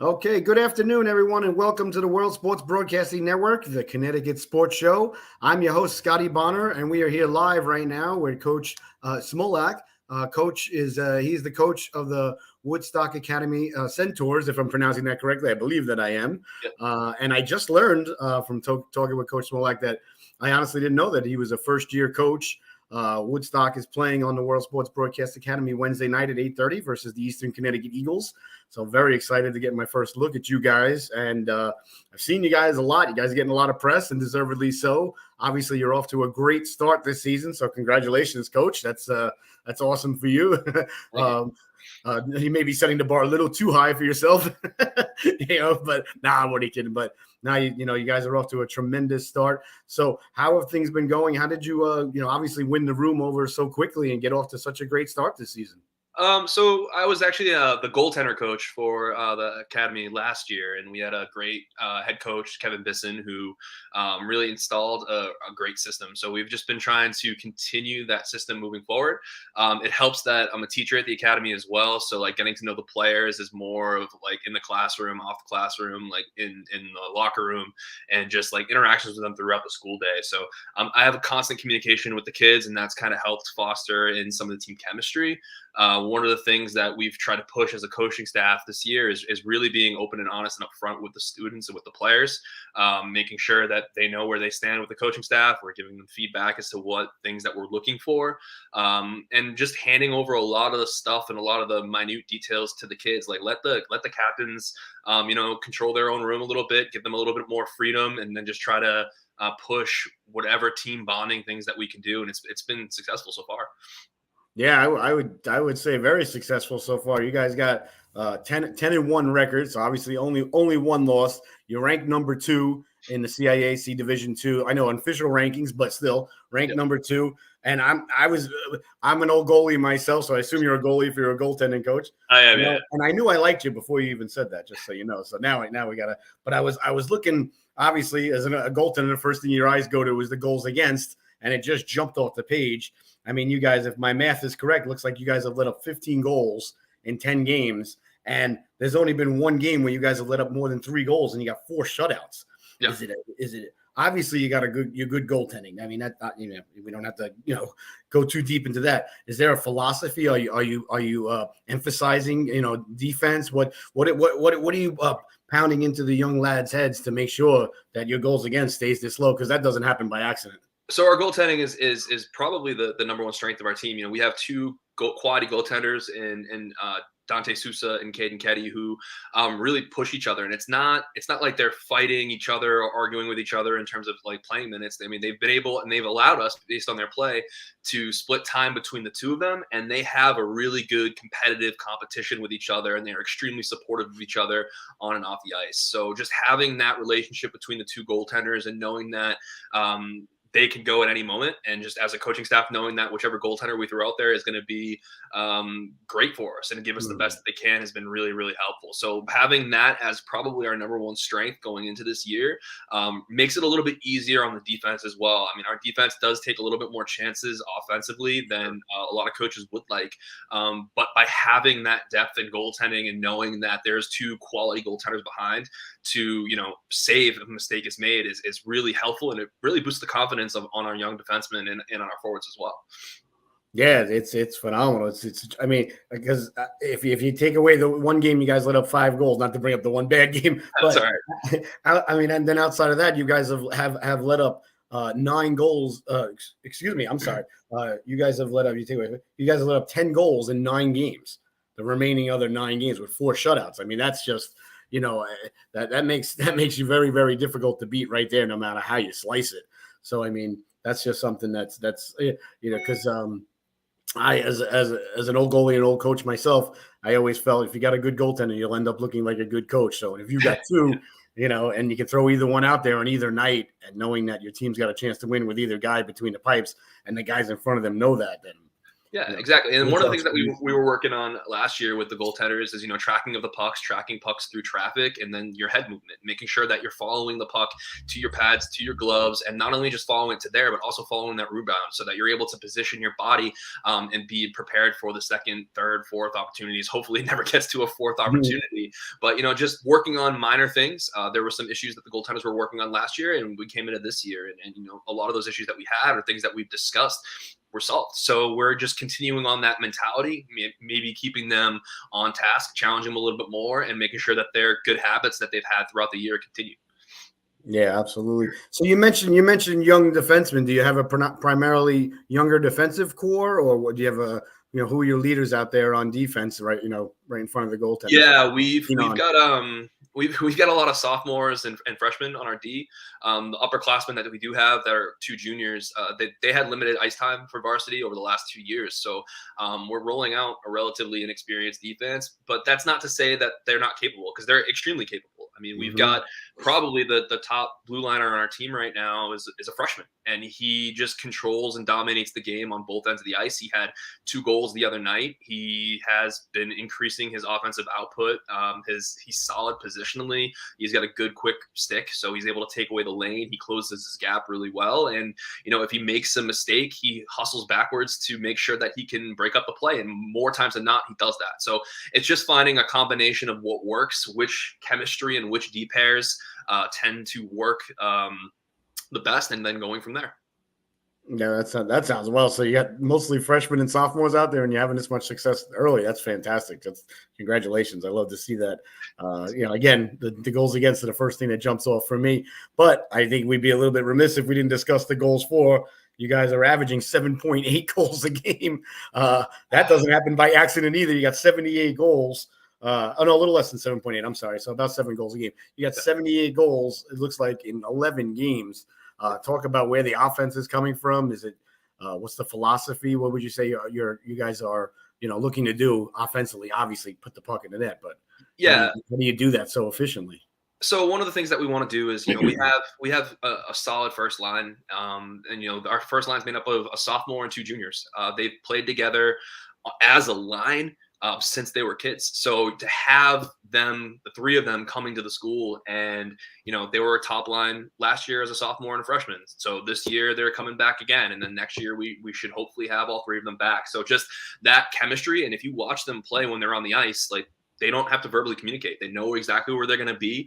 Okay, good afternoon, everyone, and welcome to the World Sports Broadcasting Network, the Connecticut Sports Show. I'm your host, Scotty Bonner, and we are here live right now with Coach Smolak. Coach is he's the coach of the Woodstock Academy Centaurs, if I'm pronouncing that correctly. I believe that I am. Yep. And I just learned from talking with Coach Smolak that I honestly didn't know that he was a first-year coach. Woodstock is playing on the World Sports Broadcast Academy Wednesday night at 8:30 versus the Eastern Connecticut Eagles. So very excited to get my first look at you guys. And I've seen you guys a lot. You guys are getting a lot of press, and deservedly so. Obviously, you're off to a great start this season. So congratulations, Coach. That's awesome for you. You may be setting the bar a little too high for yourself, but I'm only kidding. But now, you guys are off to a tremendous start. So how have things been going? How did you, obviously win the room over so quickly and get off to such a great start this season? So I was actually the goaltender coach for the academy last year, and we had a great head coach, Kevin Bisson, who really installed a great system. So we've just been trying to continue that system moving forward. It helps that I'm a teacher at the academy as well, so like getting to know the players is more of like in the classroom, off the classroom, like in the locker room, and just like interactions with them throughout the school day. So I have a constant communication with the kids, and that's kind of helped foster in some of the team chemistry. One of the things that we've tried to push as a coaching staff this year is really being open and honest and upfront with the students and with the players, making sure that they know where they stand with the coaching staff. We're giving them feedback as to what things that we're looking for, and just handing over a lot of the stuff and a lot of the minute details to the kids. Like let the captains, control their own room a little bit, give them a little bit more freedom, and then just try to push whatever team bonding things that we can do. And it's been successful so far. Yeah, I would say very successful so far. You guys got 10-1 record, so obviously only one loss. You're ranked number 2 in the CIAC Division II. I know official rankings, but still ranked number 2. And I'm an old goalie myself, so I assume you're a goalie if you're a goaltending coach. I am, yeah. And I knew I liked you before you even said that, just so you know. So now we gotta. But I was looking, obviously, as a goaltender, the first thing your eyes go to is the goals against, and it just jumped off the page. I mean, you guys, if my math is correct, looks like you guys have let up 15 goals in 10 games. And there's only been one game where you guys have let up more than 3 goals and you got 4 shutouts. Yeah. Is it obviously you got you're good goaltending. I mean, we don't have to, go too deep into that. Is there a philosophy? Are you emphasizing, defense? What are you pounding into the young lads' heads to make sure that your goals against stays this low? Because that doesn't happen by accident. So our goaltending is probably the number one strength of our team. We have 2 quality goaltenders in Dante Sousa and Caden Ketty who really push each other. And it's not like they're fighting each other or arguing with each other in terms of like playing minutes. I mean, they've been able and they've allowed us, based on their play, to split time between the 2 of them. And they have a really good competitive competition with each other, and they're extremely supportive of each other on and off the ice. So just having that relationship between the 2 goaltenders and knowing that they can go at any moment, and just as a coaching staff, knowing that whichever goaltender we throw out there is going to be great for us and give us the best that they can has been really, really helpful. So having that as probably our number one strength going into this year makes it a little bit easier on the defense as well. I mean, our defense does take a little bit more chances offensively than a lot of coaches would like. But by having that depth in goaltending and knowing that there's 2 quality goaltenders behind to, save if a mistake is made is really helpful. And it really boosts the confidence on our young defensemen and on our forwards as well. Yeah, it's phenomenal. It's I mean, because if you take away the one game you guys let up 5 goals, not to bring up the one bad game, but That's all right. I mean, and then outside of that, you guys have let up 9 goals. Excuse me, I'm sorry. You guys have let up 10 goals in 9 games. The remaining other 9 games with 4 shutouts. I mean, that's just that makes you very, very difficult to beat right there, no matter how you slice it. So I mean, that's just something that's because I as an old goalie and old coach myself, I always felt if you got a good goaltender, you'll end up looking like a good coach. So if you got 2, and you can throw either one out there on either night, and knowing that your team's got a chance to win with either guy between the pipes, and the guys in front of them know that, then Yeah, exactly. And one of the things that Woodstock's we were working on last year with the goaltenders is, tracking of the pucks, tracking pucks through traffic, and then your head movement, making sure that you're following the puck to your pads, to your gloves, and not only just following it to there, but also following that rebound so that you're able to position your body and be prepared for the second, third, fourth opportunities. Hopefully it never gets to a fourth opportunity. But, just working on minor things. There were some issues that the goaltenders were working on last year, and we came into this year. And a lot of those issues that we had are things that we've discussed were solved. So we're just continuing on that mentality, maybe keeping them on task, challenging them a little bit more, and making sure that their good habits that they've had throughout the year continue. Yeah, absolutely. So you mentioned young defensemen. Do you have a primarily younger defensive core, or do you have a who are your leaders out there on defense? Right, right in front of the goaltender. Yeah, we've got a lot of sophomores and freshmen on our D. The upperclassmen that we do have that are two juniors, they had limited ice time for varsity over the last 2 years. So we're rolling out a relatively inexperienced defense, but that's not to say that they're not capable, because they're extremely capable. I mean, we've got probably the top blue liner on our team right now is a freshman, and he just controls and dominates the game on both ends of the ice. He had 2 goals the other night. He has been increasing his offensive output. He's solid positionally. He's got a good quick stick, so he's able to take away the lane. He closes his gap really well, and if he makes a mistake, he hustles backwards to make sure that he can break up the play, and more times than not, he does that. So it's just finding a combination of what works, which chemistry and which D pairs tend to work the best, and then going from there. Yeah, that sounds well. So you got mostly freshmen and sophomores out there, and you're having this much success early. That's fantastic. Congratulations. I love to see that. Again, the goals against are the first thing that jumps off for me. But I think we'd be a little bit remiss if we didn't discuss the goals for. You guys are averaging 7.8 goals a game. That doesn't happen by accident either. You got 78 goals. No, a little less than 7.8. I'm sorry. So about 7 goals a game. You got 78 goals, it looks like, in 11 games. Talk about where the offense is coming from. Is it what's the philosophy? What would you say you guys are looking to do offensively? Obviously, put the puck in the net, but how do you do that so efficiently? So one of the things that we want to do is, we have a solid first line, and our first line is made up of a sophomore and 2 juniors. They've played together as a line since they were kids. So to have them, the 3 of them, coming to the school, and they were a top line last year as a sophomore and a freshman. So this year they're coming back again, and then next year we should hopefully have all 3 of them back. So just that chemistry, and if you watch them play when they're on the ice, like, they don't have to verbally communicate. They know exactly where they're going to be.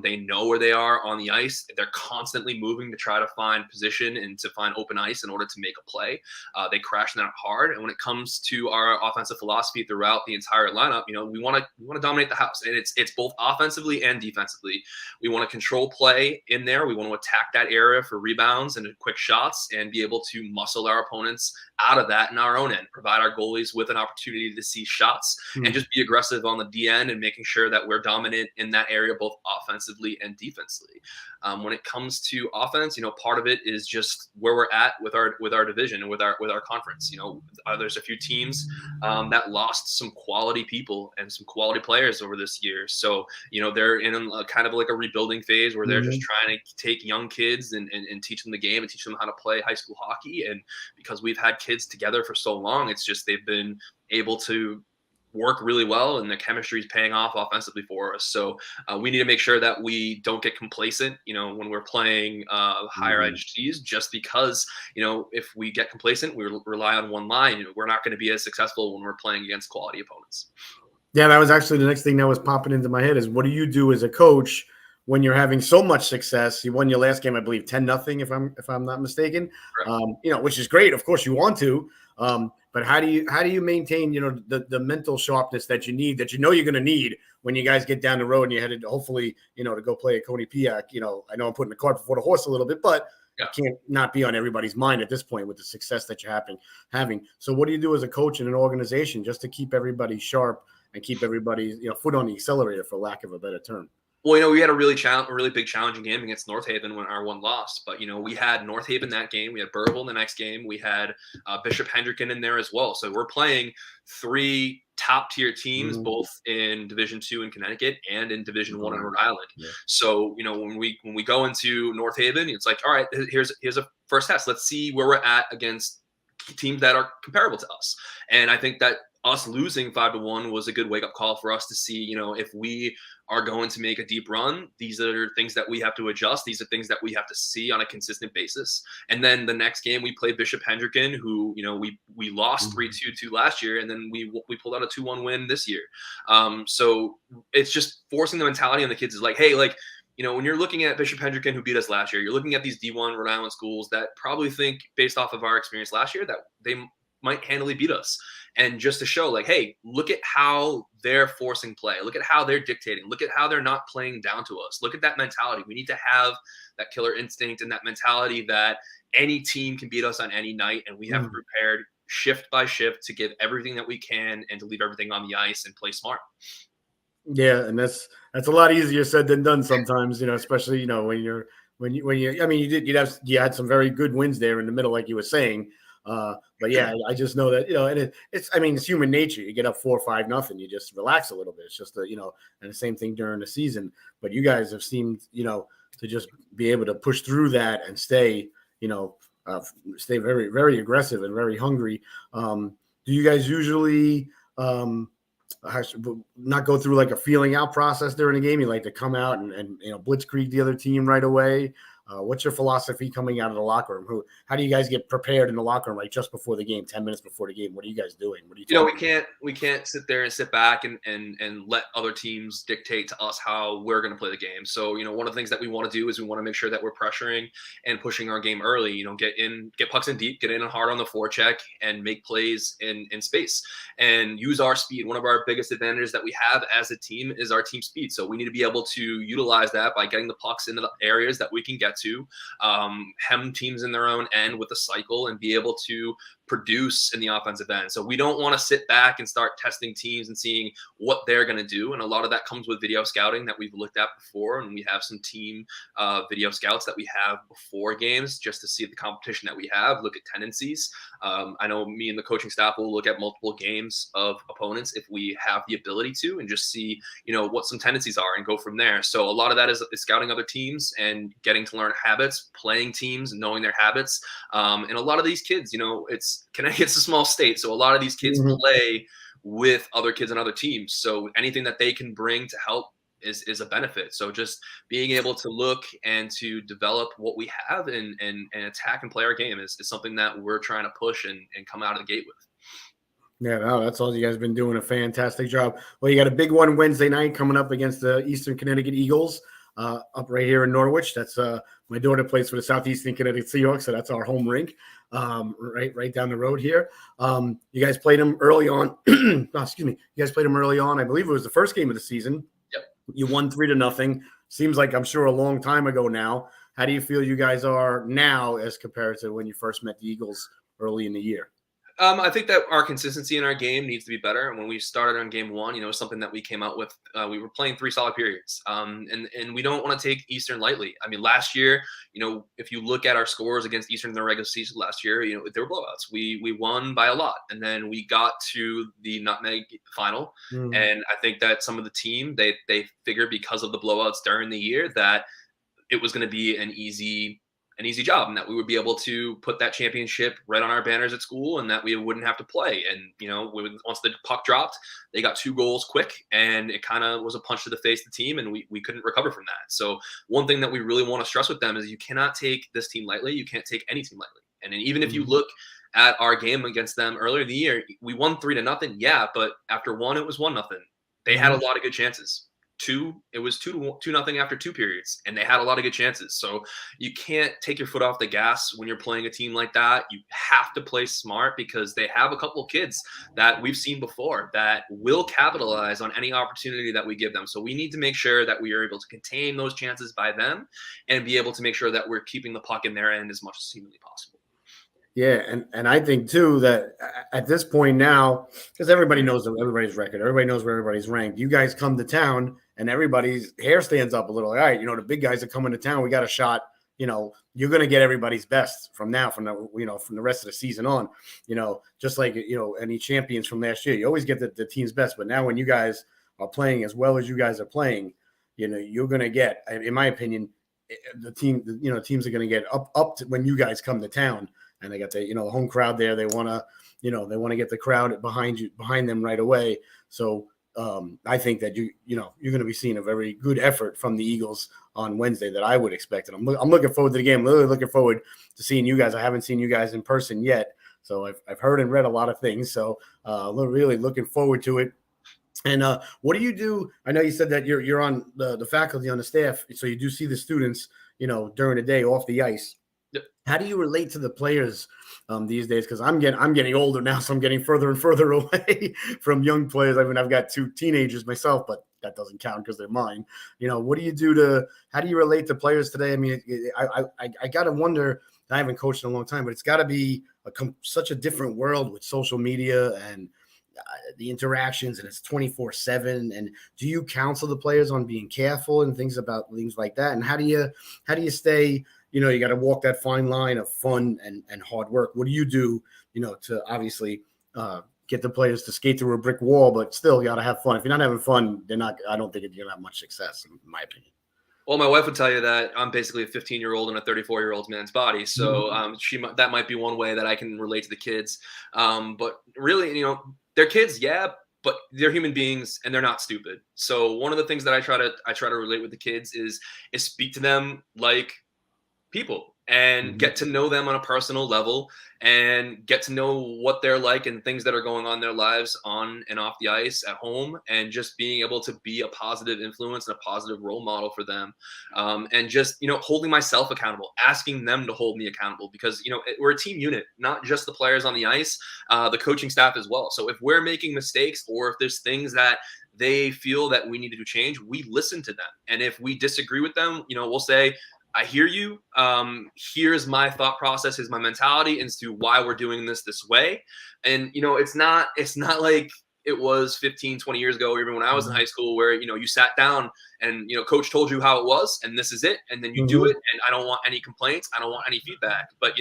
They know where they are on the ice. They're constantly moving to try to find position and to find open ice in order to make a play. They crash net hard. And when it comes to our offensive philosophy throughout the entire lineup, we want to dominate the house, and it's both offensively and defensively. We want to control play in there. We want to attack that area for rebounds and quick shots, and be able to muscle our opponents out of that in our own end, provide our goalies with an opportunity to see shots, and just be aggressive on the D end and making sure that we're dominant in that area, both offensively and defensively. When it comes to offense, part of it is just where we're at with our division and with our conference. There's a few teams that lost some quality people and some quality players over this year. So they're in a kind of like a rebuilding phase where they're just trying to take young kids and teach them the game and teach them how to play high school hockey. And because we've had kids together for so long, it's just they've been able to work really well, and the chemistry is paying off offensively for us. So we need to make sure that we don't get complacent, when we're playing higher edge teams, just because, if we get complacent, we rely on one line, we're not going to be as successful when we're playing against quality opponents. Yeah, that was actually the next thing that was popping into my head is, what do you do as a coach when you're having so much success? You won your last game, I believe, 10-0, if I'm not mistaken. Right. Which is great. Of course, you want to. But how do you maintain, the mental sharpness that you need, that you're going to need when you guys get down the road and you're headed, hopefully, to go play at Quinnipiac? I know I'm putting the cart before the horse a little bit, but it can't not be on everybody's mind at this point with the success that you're having. So what do you do as a coach in an organization just to keep everybody sharp and keep everybody's foot on the accelerator, for lack of a better term? Well, we had a really big challenging game against North Haven when our one lost. But, we had North Haven that game. We had Burville in the next game. We had Bishop Hendricken in there as well. So we're playing 3 top-tier teams, both in Division II in Connecticut and in Division I in Rhode Island. Yeah. So, when we go into North Haven, it's like, all right, here's a first test. Let's see where we're at against teams that are comparable to us. And I think that us losing 5-1 was a good wake up call for us to see, if we are going to make a deep run, these are things that we have to adjust. These are things that we have to see on a consistent basis. And then the next game we played Bishop Hendricken, who, we lost 3-2 to last year. And then we pulled out a 2-1 win this year. So it's just forcing the mentality on the kids is like, hey, like, when you're looking at Bishop Hendricken, who beat us last year, you're looking at these D1 Rhode Island schools that probably think, based off of our experience last year, that they might handily beat us. And just to show, like, hey, look at how they're forcing play. Look at how they're dictating. Look at how they're not playing down to us. Look at that mentality. We need to have that killer instinct and that mentality that any team can beat us on any night. And we have prepared shift by shift to give everything that we can and to leave everything on the ice and play smart. Yeah, and that's a lot easier said than done sometimes, especially, when you I mean, you had some very good wins there in the middle, like you were saying. But yeah, I just know that, and it's human nature. You get up 4-5-0, you just relax a little bit. It's just, and the same thing during the season. But you guys have seemed, to just be able to push through that and stay, stay very, very aggressive and very hungry. Do you guys usually not go through like a feeling out process during the game? You like to come out and blitzkrieg the other team right away? What's your philosophy coming out of the locker room? How do you guys get prepared in the locker room, like just before the game, 10 minutes before the game? What are you guys doing? What are you we can't sit there and sit back and let other teams dictate to us how we're going to play the game. So, one of the things that we want to do is we want to make sure that we're pressuring and pushing our game early, get pucks in deep, get in hard on the forecheck and make plays in space and use our speed. One of our biggest advantages that we have as a team is our team speed. So we need to be able to utilize that by getting the pucks into the areas that we can get to, hem teams in their own end with a cycle and be able to produce in the offensive end. So we don't want to sit back and start testing teams and seeing what they're going to do. And a lot of that comes with video scouting that we've looked at before. And we have some team video scouts that we have before games just to see the competition that we have, look at tendencies. I know me and the coaching staff will look at multiple games of opponents if we have the ability to, and just see, what some tendencies are and go from there. So a lot of that is scouting other teams and getting to learn habits, playing teams, knowing their habits. And a lot of these kids, Connecticut's a small state, so a lot of these kids play with other kids on other teams. So anything that they can bring to help is a benefit. So just being able to look and to develop what we have and attack and play our game is something that we're trying to push and come out of the gate with. Yeah, no, that's all. You guys have been doing a fantastic job. Well, you got a big one Wednesday night coming up against the Eastern Connecticut Eagles up right here in Norwich. That's my daughter plays for the Southeastern Connecticut Seahawks, so that's our home rink, right down the road here. You guys played them early on. You guys played them early on. I believe it was the first game of the season. Yep. You won 3-0. Seems like, I'm sure, a long time ago now. How do you feel you guys are now as compared to when you first met the Eagles early in the year? I think that our consistency in our game needs to be better. And when we started on game one, something that we came out with, we were playing 3 solid periods. And we don't want to take Eastern lightly. I mean, last year, if you look at our scores against Eastern in the regular season last year, there were blowouts. We won by a lot. And then we got to the nutmeg final. And I think that some of the team, they figured because of the blowouts during the year that it was going to be an easy job and that we would be able to put that championship right on our banners at school and that we wouldn't have to play. And, once the puck dropped, they got 2 goals quick and it kind of was a punch to the face of the team and we couldn't recover from that. So one thing that we really want to stress with them is you cannot take this team lightly. You can't take any team lightly. And then even if you look at our game against them earlier in the year, we won 3-0. Yeah. But after 1, it was 1-0. They had a lot of good chances. 2, it was 2-0 after 2 periods, and they had a lot of good chances. So you can't take your foot off the gas when you're playing a team like that. You have to play smart because they have a couple of kids that we've seen before that will capitalize on any opportunity that we give them. So we need to make sure that we are able to contain those chances by them and be able to make sure that we're keeping the puck in their end as much as humanly possible. Yeah, and I think too that at this point now, because everybody knows everybody's record, everybody knows where everybody's ranked. You guys come to town, and everybody's hair stands up a little. All right, the big guys are coming to town. We got a shot. You're going to get everybody's best from the rest of the season on. Just like any champions from last year, you always get the team's best. But now when you guys are playing as well as you guys are playing, you're going to get, in my opinion, the teams are going to get up to when you guys come to town. and they got the the home crowd there. They want to get the crowd behind them right away. So I think that you're going to be seeing a very good effort from the Eagles on Wednesday that I would expect. And I'm looking forward to the game. I'm really looking forward to seeing you guys. I haven't seen you guys in person yet, so I've heard and read a lot of things. So really looking forward to it. And what do you do? I know you said that you're on the faculty on the staff, so you do see the students, during the day off the ice. Yep. How do you relate to the players these days? Because I'm getting older now, so I'm getting further and further away from young players. I mean, I've got 2 teenagers myself, but that doesn't count because they're mine. What do you do how do you relate to players today? I mean, I got to wonder. I haven't coached in a long time, but it's got to be such a different world with social media and the interactions, and it's 24/7. And do you counsel the players on being careful and things like that? And how do you stay, you got to walk that fine line of fun and hard work. What do you do, to obviously get the players to skate through a brick wall, but still you got to have fun. If you're not having fun, I don't think you're going to have much success, in my opinion. Well, my wife would tell you that I'm basically a 15-year-old in a 34-year-old man's body. So that might be one way that I can relate to the kids. But really, they're kids, yeah, but they're human beings and they're not stupid. So one of the things that I try to relate with the kids is speak to them like people and get to know them on a personal level and get to know what they're like and things that are going on in their lives on and off the ice at home, and just being able to be a positive influence and a positive role model for them. And just, holding myself accountable, asking them to hold me accountable, because, we're a team unit, not just the players on the ice, the coaching staff as well. So if we're making mistakes, or if there's things that they feel that we need to change, we listen to them. And if we disagree with them, we'll say, I hear you. Here's my thought process, is my mentality as to why we're doing this way. And, it's not like it was 15, 20 years ago, or even when I was in high school, where, you sat down and, coach told you how it was, and this is it. And then you do it. And I don't want any complaints. I don't want any feedback. But,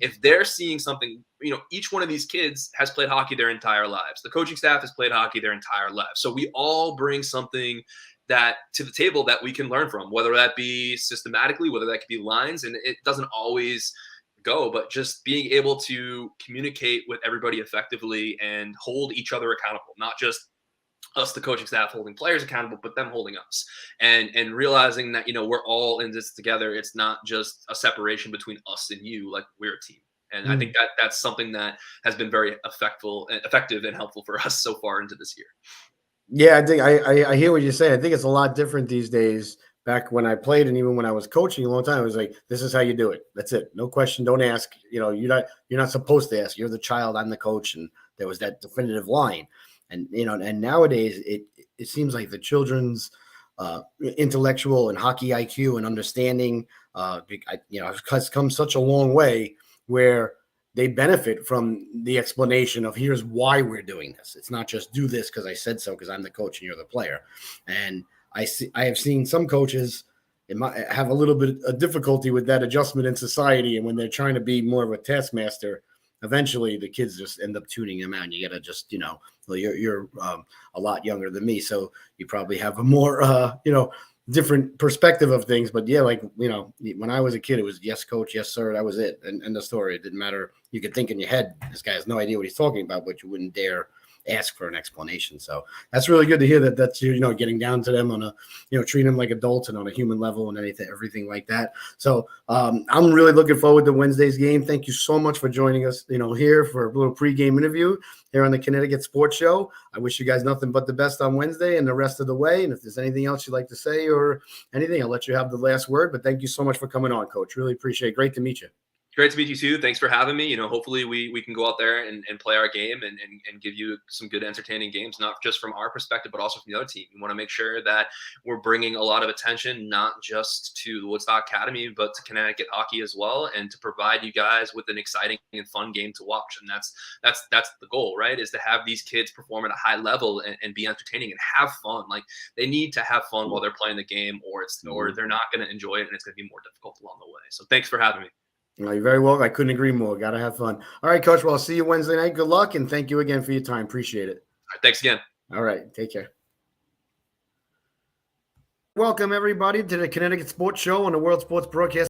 if they're seeing something, each one of these kids has played hockey their entire lives. The coaching staff has played hockey their entire lives. So we all bring something that to the table that we can learn from, whether that be systematically, whether that could be lines, and it doesn't always go, but just being able to communicate with everybody effectively and hold each other accountable, not just us, the coaching staff, holding players accountable, but them holding us, and realizing that, we're all in this together. It's not just a separation between us and you, like we're a team. And I think that that's something that has been very effective and helpful for us so far into this year. Yeah, I think I hear what you're saying. I think it's a lot different these days. Back when I played, and even when I was coaching a long time, it was like, this is how you do it. That's it. No question. Don't ask. You're not supposed to ask. You're the child. I'm the coach. And there was that definitive line. And and nowadays it seems like the children's intellectual and hockey IQ and understanding has come such a long way, where they benefit from the explanation of, here's why we're doing this. It's not just do this because I said so, because I'm the coach and you're the player. And I have seen some coaches have a little bit of difficulty with that adjustment in society. And when they're trying to be more of a taskmaster, eventually the kids just end up tuning them out. And you got to just, you're a lot younger than me, so you probably have a more, different perspective of things. But yeah, like, when I was a kid, it was yes, coach, yes, sir. That was it. And the story, it didn't matter. You could think in your head, this guy has no idea what he's talking about, but you wouldn't dare ask for an explanation. So that's really good to hear that's, getting down to them on a, treating them like adults and on a human level and everything like that. So I'm really looking forward to Wednesday's game. Thank you so much for joining us, here for a little pregame interview here on the Connecticut Sports Show. I wish you guys nothing but the best on Wednesday and the rest of the way. And if there's anything else you'd like to say or anything, I'll let you have the last word. But thank you so much for coming on, Coach. Really appreciate it. Great to meet you. Great to meet you too. Thanks for having me. Hopefully we can go out there and play our game and give you some good, entertaining games, not just from our perspective, but also from the other team. We want to make sure that we're bringing a lot of attention, not just to the Woodstock Academy, but to Connecticut hockey as well, and to provide you guys with an exciting and fun game to watch. And that's the goal, right? Is to have these kids perform at a high level and be entertaining and have fun. Like, they need to have fun while they're playing the game, or they're not going to enjoy it, and it's going to be more difficult along the way. So thanks for having me. Well, you're very welcome. I couldn't agree more. Got to have fun. All right, Coach. Well, I'll see you Wednesday night. Good luck, and thank you again for your time. Appreciate it. All right, thanks again. All right. Take care. Welcome, everybody, to the Connecticut Sports Show on the World Sports Broadcast